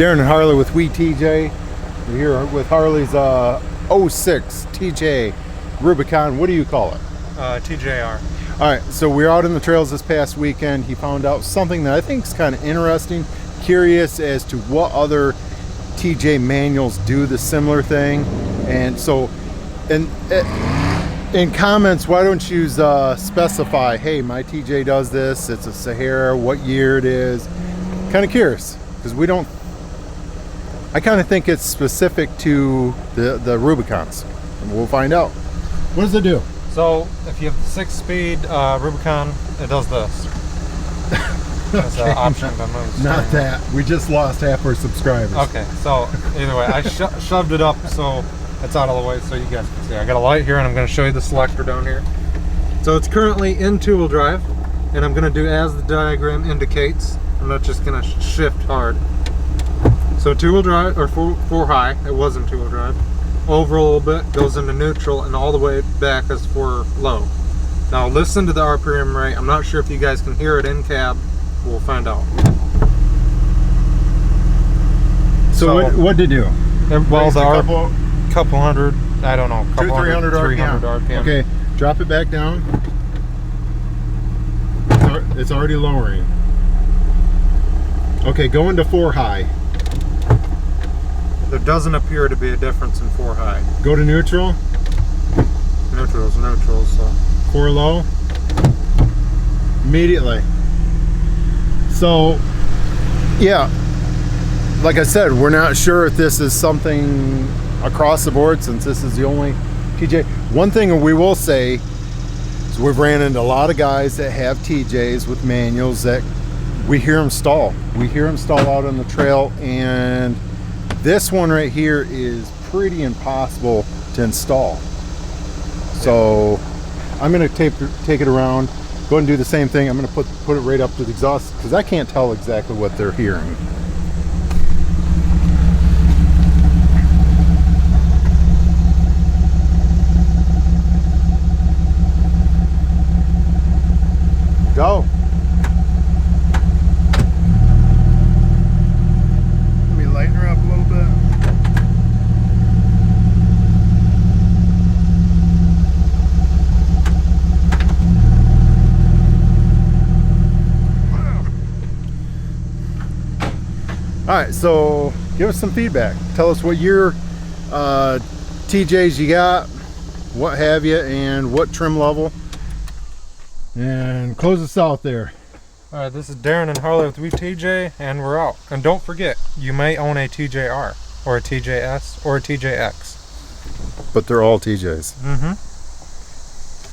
Darren and Harley with TJ. We're here with Harley's 06 TJ Rubicon. What do you call it? TJR. Alright, so we're out in the trails this past weekend. He found out something that I think is kind of interesting. Curious as to what other TJ Manuels do the similar thing. And so, in comments, why don't you specify, hey, my TJ does this, it's a Sahara, what year it is. Kind of curious, because we don't, I kind of think it's specific to the Rubicons. And we'll find out. What does it do? So, if you have the 6-speed Rubicon, it does this. That's an option to move. Not that. We just lost half our subscribers. Okay, so either way, I shoved it up so it's out of the way so you guys can see. I got a light here and I'm going to show you the selector down here. So it's currently in 2-wheel drive, and I'm going to do as the diagram indicates. I'm not just going to shift hard. So 2-wheel drive, or 4 high, it was in 2-wheel drive. Over a little bit, goes into neutral, and all the way back is 4 low. Now listen to the RPM rate. I'm not sure if you guys can hear it in cab. We'll find out. So what did it do? Well, the couple hundred, I don't know, 300 RPM. Okay, drop it back down. It's already lowering. Okay, go into 4 high. There doesn't appear to be a difference in 4 high. Go to neutral. Neutral's neutral, so. 4 low. Immediately. So, yeah, like I said, we're not sure if this is something across the board since this is the only TJ. One thing we will say is we've ran into a lot of guys that have TJs with manuals that we hear them stall. We hear them stall out on the trail, and this one right here is pretty impossible to install. So I'm going to take it around. Go ahead and do the same thing. I'm going to put it right up to the exhaust because I can't tell exactly what they're hearing. Go. Let me lighten her up a little bit. Alright, so give us some feedback. Tell us what your TJs you got, what have you, and what trim level. And close us out there. Alright, this is Darren and Harley with TJ, and we're out. And don't forget, you may own a TJR, or a TJS, or a TJX. But they're all TJs. Mm-hmm.